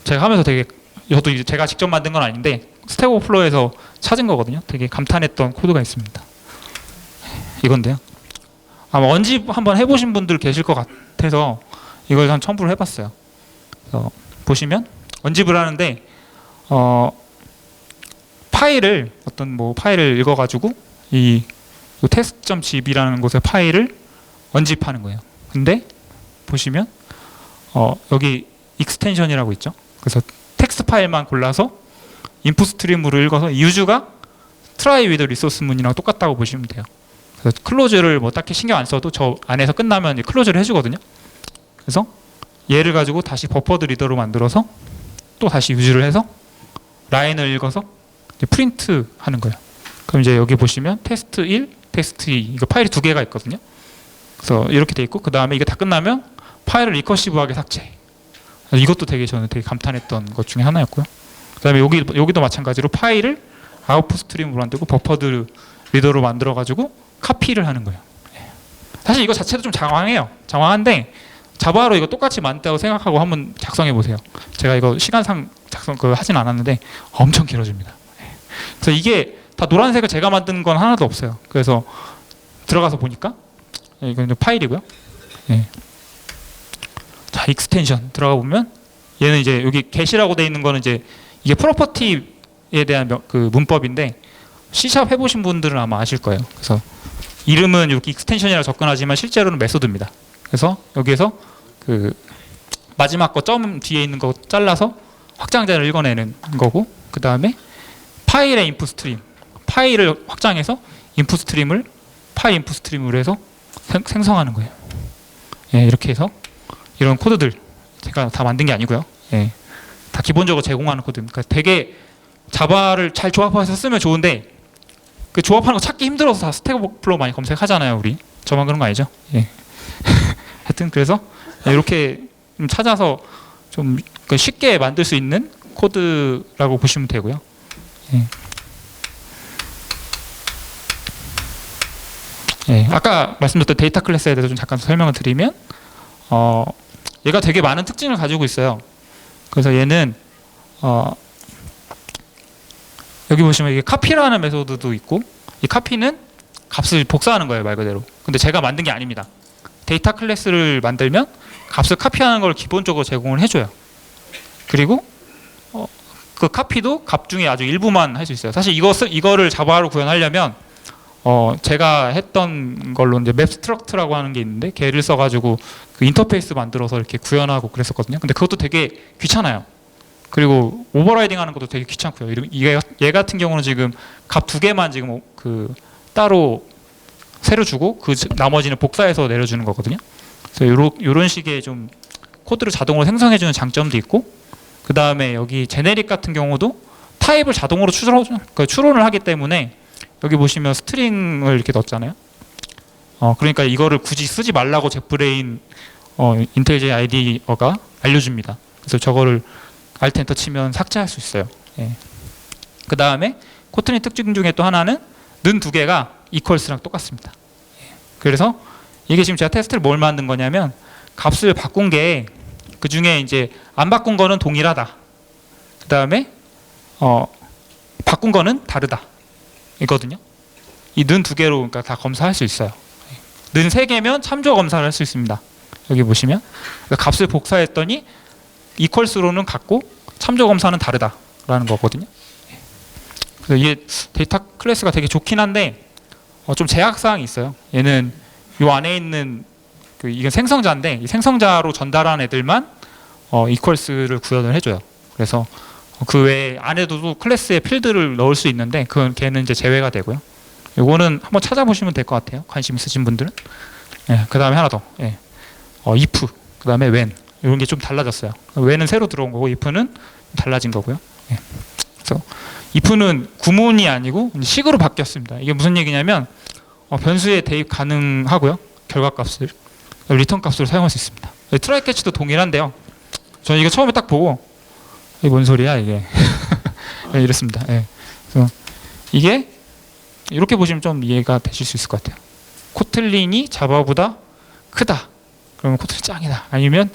제가 하면서 되게 저도 이제 제가 직접 만든 건 아닌데 스택 오버플로우에서 찾은 거거든요. 되게 감탄했던 코드가 있습니다. 이건데요. 아마 언집 한번 해보신 분들 계실 것 같아서 이걸 전 첨부를 해봤어요. 그래서 보시면 언집을 하는데 파일을 어떤 뭐 파일을 읽어가지고 이 test.zip이라는 곳의 파일을 언집하는 거예요. 근데 보시면 여기 익스텐션이라고 있죠. 그래서 텍스트 파일만 골라서 인풋 스트림으로 읽어서 유즈가 try with resource 문이랑 똑같다고 보시면 돼요. 그래서 클로즈를 뭐 딱히 신경 안 써도 저 안에서 끝나면 클로즈를 해주거든요. 그래서 얘를 가지고 다시 버퍼드 리더로 만들어서 또 다시 유즈를 해서 라인을 읽어서 프린트 하는 거예요. 그럼 이제 여기 보시면 테스트 1, 테스트 2 이거 파일이 2개가 있거든요. 그래서 이렇게 돼 있고 그 다음에 이게 다 끝나면 파일을 리커시브하게 삭제. 이것도 저는 되게 감탄했던 것 중에 하나였고요. 그 다음에 여기도 마찬가지로 파일을 아웃풋 스트림으로 만들고 버퍼드 리더로 만들어 가지고 카피를 하는 거예요. 사실 이거 자체도 좀 장황해요. 장황한데 자바로 이거 똑같이 만든다고 생각하고 한번 작성해 보세요. 제가 이거 시간상 하진 않았는데 엄청 길어집니다. 그래서 이게 다 노란색을 제가 만든 건 하나도 없어요. 그래서 들어가서 보니까 이건 파일이고요. 예. 자, 익스텐션 들어가 보면 얘는 이제 여기 get이라고 돼 있는 거는 이제 이게 프로퍼티에 대한 그 문법인데 C# 해보신 분들은 아마 아실 거예요. 그래서 이름은 이렇게 익스텐션이라 접근하지만 실제로는 메소드입니다. 그래서 여기에서 그 마지막 거 점 뒤에 있는 거 잘라서 확장자를 읽어내는 거고 그 다음에 파일의 인풋 스트림 파일을 확장해서 인풋 스트림을 파일 인풋 스트림으로 해서 생성하는 거예요. 예, 이렇게 해서 이런 코드들 제가 다 만든 게 아니고요. 예, 다 기본적으로 제공하는 코드입니다. 그러니까 되게 자바를 잘 조합해서 쓰면 좋은데 그 조합하는 거 찾기 힘들어서 다 스택 오버플로우 많이 검색하잖아요. 우리 저만 그런 거 아니죠? 예. 하여튼 그래서 이렇게 좀 찾아서 좀 쉽게 만들 수 있는 코드라고 보시면 되고요. 예. 예. 아까 말씀드렸던 데이터 클래스에 대해서 좀 잠깐 설명을 드리면 얘가 되게 많은 특징을 가지고 있어요. 그래서 얘는 여기 보시면 이게 카피라는 메소드도 있고 이 카피는 값을 복사하는 거예요, 말 그대로. 근데 제가 만든 게 아닙니다. 데이터 클래스를 만들면 값을 카피하는 걸 기본적으로 제공을 해줘요. 그리고 그 카피도 값 중에 아주 일부만 할 수 있어요. 사실 이거를 자바로 구현하려면 제가 했던 걸로 이제 맵 스트럭트라고 하는 게 있는데 걔를 써가지고 그 인터페이스 만들어서 이렇게 구현하고 그랬었거든요. 근데 그것도 되게 귀찮아요. 그리고 오버라이딩 하는 것도 되게 귀찮고요. 얘 같은 경우는 지금 값 2개만 지금 그 따로 새로 주고 그 나머지는 복사해서 내려주는 거거든요. 그래서 이런 식의 좀 코드를 자동으로 생성해주는 장점도 있고 그 다음에 여기 제네릭 같은 경우도 타입을 자동으로 추론을 하기 때문에 여기 보시면 스트링을 이렇게 넣었잖아요. 그러니까 이거를 굳이 쓰지 말라고 젯브레인 인텔J 아이디어가 알려줍니다. 그래서 저거를 Alt 엔터 치면 삭제할 수 있어요. 예. 그 다음에 코트린 특징 중에 또 하나는 는 2개가 equals랑 똑같습니다. 예. 그래서 이게 지금 제가 테스트를 뭘 만든 거냐면 값을 바꾼 게 그 중에 이제 안 바꾼 거는 동일하다. 그 다음에 바꾼 거는 다르다. 있거든요. 이 는 두 개로 그러니까 다 검사할 수 있어요. 는 세 개면 참조 검사를 할 수 있습니다. 여기 보시면 그러니까 값을 복사했더니 이퀄스로는 같고 참조 검사는 다르다라는 거거든요. 그래서 이게 데이터 클래스가 되게 좋긴 한데 좀 제약 사항이 있어요. 얘는 이 안에 있는 이건 생성자인데 이 생성자로 전달한 애들만 이퀄스를 구현을 해줘요. 그래서 그 외에 안에도 클래스의 필드를 넣을 수 있는데 걔는 이제 제외가 되고요. 요거는 한번 찾아보시면 될 것 같아요. 관심 있으신 분들은. 예, 그 다음에 하나 더. 예. if, 그 다음에 when. 이런 게 좀 달라졌어요. when은 새로 들어온 거고 if는 달라진 거고요. 예. 그래서 if는 구문이 아니고 식으로 바뀌었습니다. 이게 무슨 얘기냐면 변수에 대입 가능하고요. 결과값을 리턴 값으로 사용할 수 있습니다. 트라이 캐치도 동일한데요. 저는 이거 처음에 딱 보고 이게 뭔 소리야 이게 이랬습니다. 예. 그래서 이게 이렇게 보시면 좀 이해가 되실 수 있을 것 같아요. 코틀린이 자바보다 크다. 그러면 코틀린 짱이다. 아니면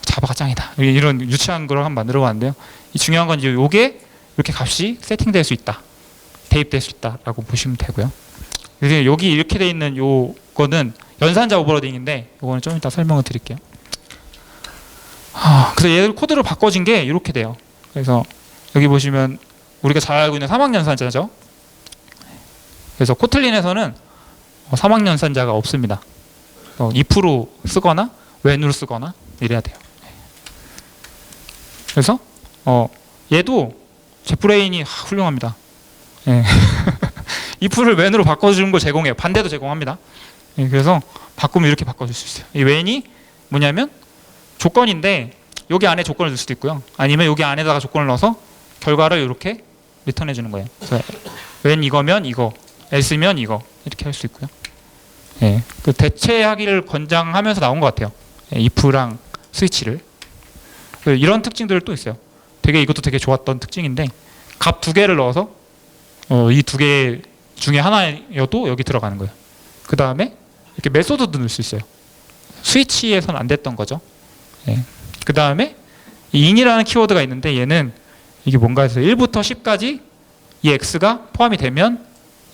자바가 짱이다. 이런 유치한 걸 한번 만들어 봤는데요. 이 중요한 건 이제 요게 이렇게 값이 세팅될 수 있다. 대입될 수 있다라고 보시면 되고요. 그래서 여기 이렇게 돼 있는 요거는 연산자 오버로딩인데 요거는 좀 이따 설명을 드릴게요. 그래서 얘를 코드로 바꿔진 게 이렇게 돼요. 그래서 여기 보시면 우리가 잘 알고 있는 사막연산자죠. 그래서 코틀린에서는 사막연산자가 없습니다. if로 쓰거나 when으로 쓰거나 이래야 돼요. 그래서 얘도 제프레인이 훌륭합니다. 예. if를 when으로 바꿔주는 걸 제공해요. 반대도 제공합니다. 예, 그래서 바꾸면 이렇게 바꿔줄 수 있어요. 이 when이 뭐냐면 조건인데 여기 안에 조건을 넣을 수도 있고요. 아니면 여기 안에다가 조건을 넣어서 결과를 이렇게 리턴해 주는 거예요. 그래서 when 이거면 이거, else면 이거 이렇게 할 수 있고요. 예, 그 대체하기를 권장하면서 나온 것 같아요. 예, if랑 스위치를. 이런 특징들 또 있어요. 이것도 되게 좋았던 특징인데 값 두 개를 넣어서 이 두 개 중에 하나여도 여기 들어가는 거예요. 그 다음에 이렇게 메소드도 넣을 수 있어요. 스위치에서는 안 됐던 거죠. 예. 그 다음에 이 in이라는 키워드가 있는데 얘는 이게 뭔가 해서 1부터 10까지 이 x가 포함이 되면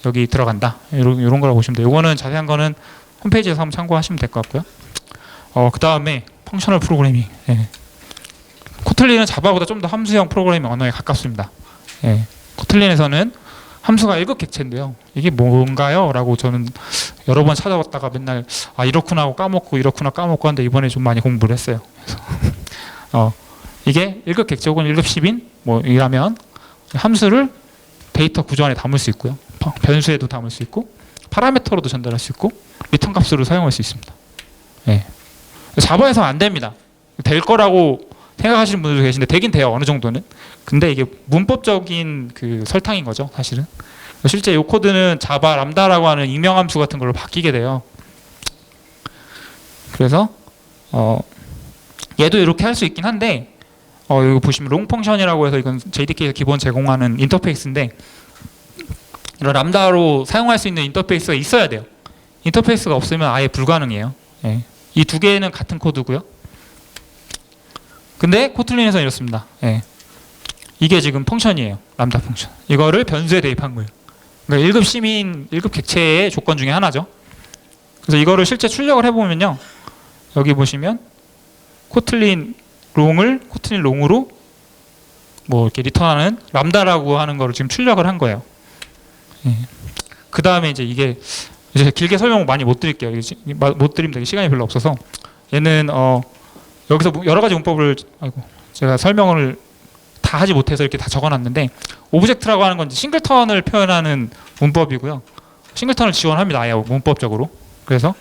여기 들어간다. 이런 거라고 보시면 돼요. 이거는 자세한 거는 홈페이지에서 한번 참고하시면 될 것 같고요. 그 다음에 펑셔널 프로그래밍. 예. 코틀린은 자바보다 좀 더 함수형 프로그래밍 언어에 가깝습니다. 예. 코틀린에서는 함수가 1급 객체인데요. 이게 뭔가요? 라고 저는 여러 번 찾아봤다가 맨날 이렇구나 하고 까먹고 이렇구나 까먹고 하는데 이번에 좀 많이 공부를 했어요. 그래서 이게 1급 객체 혹은 1급 10인 이라면 함수를 데이터 구조 안에 담을 수 있고요. 변수에도 담을 수 있고 파라미터로도 전달할 수 있고 리턴 값으로 사용할 수 있습니다. 예. 자바에서 안 됩니다. 될 거라고 생각하시는 분들도 계신데 되긴 돼요. 어느 정도는. 근데 이게 문법적인 그 설탕인 거죠. 사실은. 실제 이 코드는 자바 람다라고 하는 익명함수 같은 걸로 바뀌게 돼요. 그래서 얘도 이렇게 할 수 있긴 한데 여기 보시면 롱 펑션이라고 해서 이건 JDK에서 기본 제공하는 인터페이스인데 이런 람다로 사용할 수 있는 인터페이스가 있어야 돼요. 인터페이스가 없으면 아예 불가능해요. 예. 이 두 개는 같은 코드고요. 근데 코틀린에서는 이렇습니다. 예. 이게 지금 펑션이에요. 람다 펑션. 이거를 변수에 대입한 거예요. 그러니까 1급 시민, 1급 객체의 조건 중에 하나죠. 그래서 이거를 실제 출력을 해보면요. 여기 보시면 코틀린 롱으로 이렇게 리턴하는 람다라고 하는 거를 지금 출력을 한 거예요. 예. 그 다음에 이제 이게 이제 길게 설명 많이 못 드릴게요. 못 드리면 되게 시간이 별로 없어서 얘는 여기서 여러 가지 문법을 제가 설명을 다 하지 못해서 이렇게 다 적어놨는데 오브젝트라고 하는 건 싱글턴을 표현하는 문법이고요. 싱글턴을 지원합니다. 아예 문법적으로. 그래서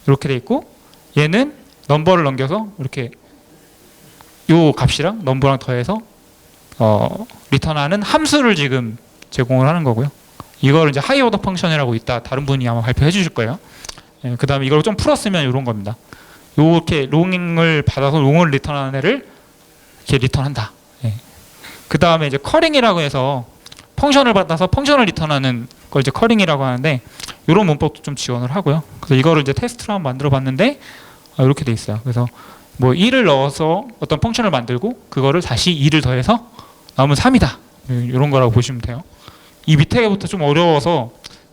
이렇게 돼 있고 얘는 넘버를 넘겨서 이렇게 요 값이랑 넘버랑 더해서 리턴하는 함수를 지금 제공을 하는 거고요. 이걸 이제 하이 오더 펑션이라고 이따 다른 분이 아마 발표해 주실 거예요. 예, 그 다음에 이걸 좀 풀었으면 이런 겁니다. 이렇게 롱을 받아서 롱을 리턴하는 애를 이렇게 리턴한다. 예. 그 다음에 이제 커링이라고 해서 펑션을 받아서 펑션을 리턴하는 걸 이제 커링이라고 하는데 이런 문법도 좀 지원을 하고요. 그래서 이거를 이제 테스트로 한번 만들어 봤는데 이렇게 돼 있어요. 그래서 2를 넣어서 어떤 펑션을 만들고 그거를 다시 2를 더해서 나오면 3이다. 이런 거라고 보시면 돼요. 이 밑에부터 좀 어려워서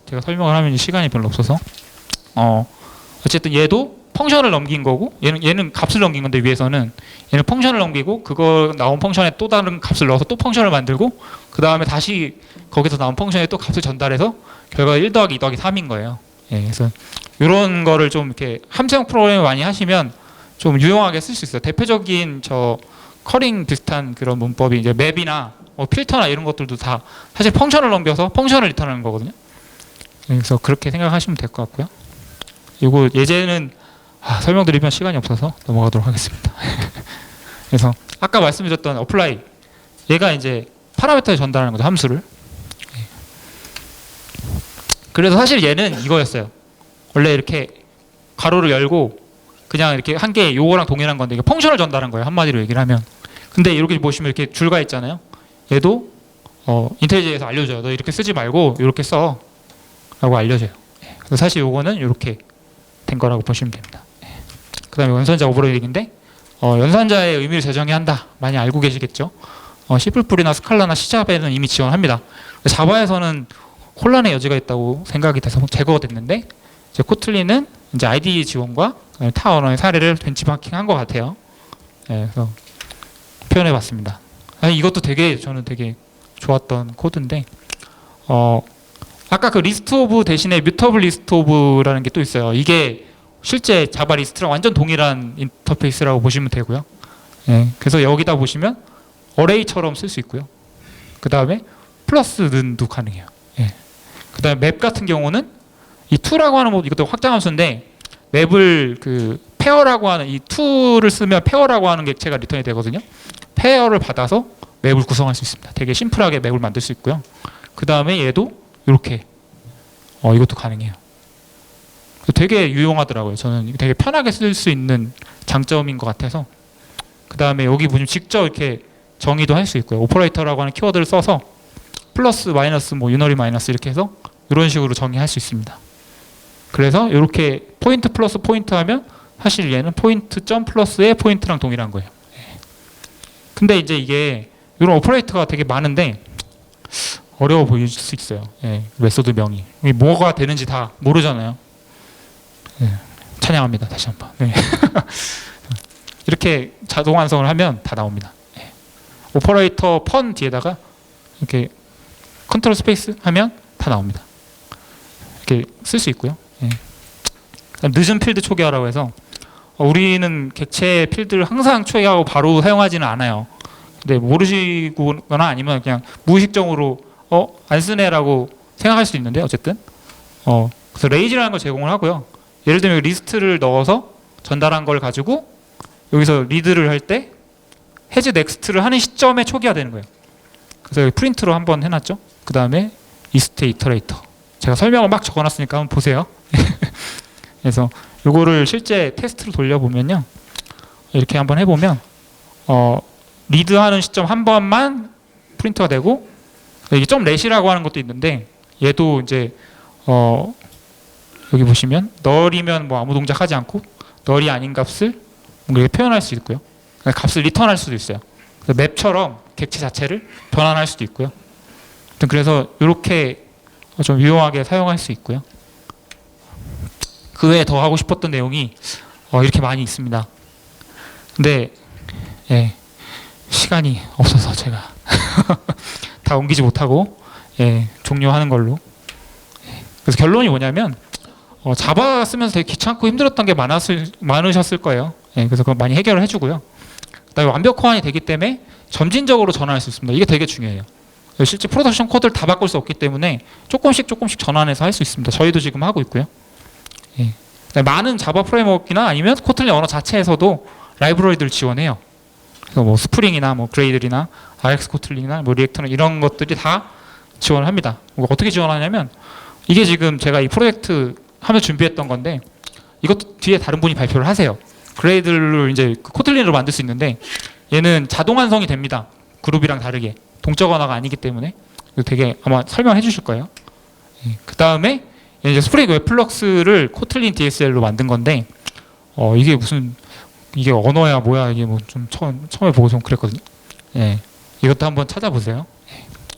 제가 설명을 하면 시간이 별로 없어서 어쨌든 얘도 펑션을 넘긴 거고 얘는 값을 넘긴 건데 위에서는 얘는 펑션을 넘기고 그거 나온 펑션에 또 다른 값을 넣어서 또 펑션을 만들고 그 다음에 다시 거기서 나온 펑션에 또 값을 전달해서 결과가 1 더하기 2 더하기 3인 거예요. 예, 그래서 이런 거를 좀 이렇게 함수형 프로그램을 많이 하시면 좀 유용하게 쓸 수 있어요. 대표적인 저 커링 비슷한 그런 문법이 이제 맵이나 필터나 이런 것들도 다 사실 펑션을 넘겨서 펑션을 리턴하는 거거든요. 그래서 그렇게 생각하시면 될 것 같고요. 이거 예제는 설명드리면 시간이 없어서 넘어가도록 하겠습니다. 그래서 아까 말씀드렸던 어플라이 얘가 이제 파라미터에 전달하는 거죠, 함수를. 그래서 사실 얘는 이거였어요. 원래 이렇게 가로를 열고 그냥 이렇게 한 개 요거랑 동일한 건데 이게 펑션을 전달한 거예요, 한마디로 얘기를 하면. 근데 이렇게 보시면 이렇게 줄가 있잖아요. 얘도 인텔리제에서 알려줘요. 너 이렇게 쓰지 말고 이렇게 써 라고 알려줘요. 그래서 사실 요거는 이렇게 된 거라고 보시면 됩니다. 그 다음에 연산자 오버로딩인데 연산자의 의미를 재정해야 한다. 많이 알고 계시겠죠. C++이나 스칼라나 C샵에는 이미 지원합니다. 자바에서는 혼란의 여지가 있다고 생각이 돼서 제거가 됐는데 이제 코틀린은 이제 IDE 지원과 타 언어의 사례를 벤치마킹한 것 같아요. 그래서 표현해봤습니다. 이것도 저는 되게 좋았던 코드인데 아까 그 리스트 오브 대신에 뮤터블 리스트 오브라는 게 또 있어요. 이게 실제 자바 리스트랑 완전 동일한 인터페이스라고 보시면 되고요. 그래서 여기다 보시면 어레이처럼 쓸 수 있고요. 그 다음에 플러스 는도 가능해요. 그 다음에 맵 같은 경우는 이 to라고 하는 이것도 확장함수인데 맵을 그 페어라고 하는 이 to를 쓰면 페어라고 하는 객체가 리턴이 되거든요. 페어를 받아서 맵을 구성할 수 있습니다. 되게 심플하게 맵을 만들 수 있고요. 그 다음에 얘도 이렇게 이것도 가능해요. 되게 유용하더라고요. 저는 되게 편하게 쓸 수 있는 장점인 것 같아서. 그 다음에 여기 보시면 직접 이렇게 정의도 할 수 있고요. 오퍼레이터라고 하는 키워드를 써서 플러스 마이너스 유너리 마이너스 이렇게 해서 이런 식으로 정의할 수 있습니다. 그래서 이렇게 포인트 플러스 포인트 하면 사실 얘는 포인트 점 플러스의 포인트랑 동일한 거예요. 근데 이제 이게 이런 오퍼레이터가 되게 많은데 어려워 보일 수 있어요. 메소드명이 뭐가 되는지 다 모르잖아요. 찬양합니다. 다시 한번. 이렇게 자동 완성을 하면 다 나옵니다. 오퍼레이터 펀 뒤에다가 이렇게 컨트롤 스페이스 하면 다 나옵니다. 이렇게 쓸 수 있고요. 늦은 필드 초기화라고 해서 우리는 객체 필드를 항상 초기화하고 바로 사용하지는 않아요. 근데 모르시거나 아니면 그냥 무의식적으로 안 쓰네라고 생각할 수 있는데 어쨌든 그래서 레이지라는 걸 제공을 하고요. 예를 들면 리스트를 넣어서 전달한 걸 가지고 여기서 리드를 할 때 해즈 넥스트를 하는 시점에 초기화되는 거예요. 그래서 여기 프린트로 한번 해놨죠. 그 다음에 이스트 이터레이터. 제가 설명을 막 적어놨으니까 한번 보세요. 그래서 이거를 실제 테스트로 돌려보면요. 이렇게 한번 해보면 리드하는 시점 한 번만 프린트가 되고 여기 점 렛이라고 하는 것도 있는데 얘도 이제 여기 보시면 널이면 아무 동작하지 않고 널이 아닌 값을 이렇게 표현할 수 있고요. 값을 리턴할 수도 있어요. 맵처럼 객체 자체를 변환할 수도 있고요. 그래서 이렇게 좀 유용하게 사용할 수 있고요. 그 외에 더 하고 싶었던 내용이 이렇게 많이 있습니다. 근데 시간이 없어서 제가 다 옮기지 못하고 종료하는 걸로. 그래서 결론이 뭐냐면 자바 쓰면서 되게 귀찮고 힘들었던 게 많으셨을 거예요. 그래서 그거 많이 해결을 해주고요. 그다음에 완벽 호환이 되기 때문에 점진적으로 전환할 수 있습니다. 이게 되게 중요해요. 실제 프로덕션 코드를 다 바꿀 수 없기 때문에 조금씩 전환해서 할 수 있습니다. 저희도 지금 하고 있고요. 많은 자바 프레임워크나 아니면 코틀린 언어 자체에서도 라이브러리들을 지원해요. 그래서 스프링이나 그레이들이나 RX 코틀린이나 리액터나 이런 것들이 다 지원을 합니다. 어떻게 지원하냐면 이게 지금 제가 이 프로젝트 하며 준비했던 건데 이것도 뒤에 다른 분이 발표를 하세요. 그레이들을 이제 코틀린으로 만들 수 있는데 얘는 자동 완성이 됩니다. 그룹이랑 다르게 동적 언어가 아니기 때문에 되게 아마 설명해 주실 거예요. 그 다음에 이제 스프링 웹플럭스를 코틀린 DSL로 만든 건데 이게 언어야 뭐야 이게 좀 처음에 보고 좀 그랬거든요. 이것도 한번 찾아보세요.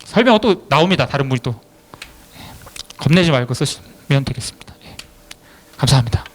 설명은 또 나옵니다. 다른 분이 또 겁내지 말고 쓰시면 되겠습니다. 예. 감사합니다.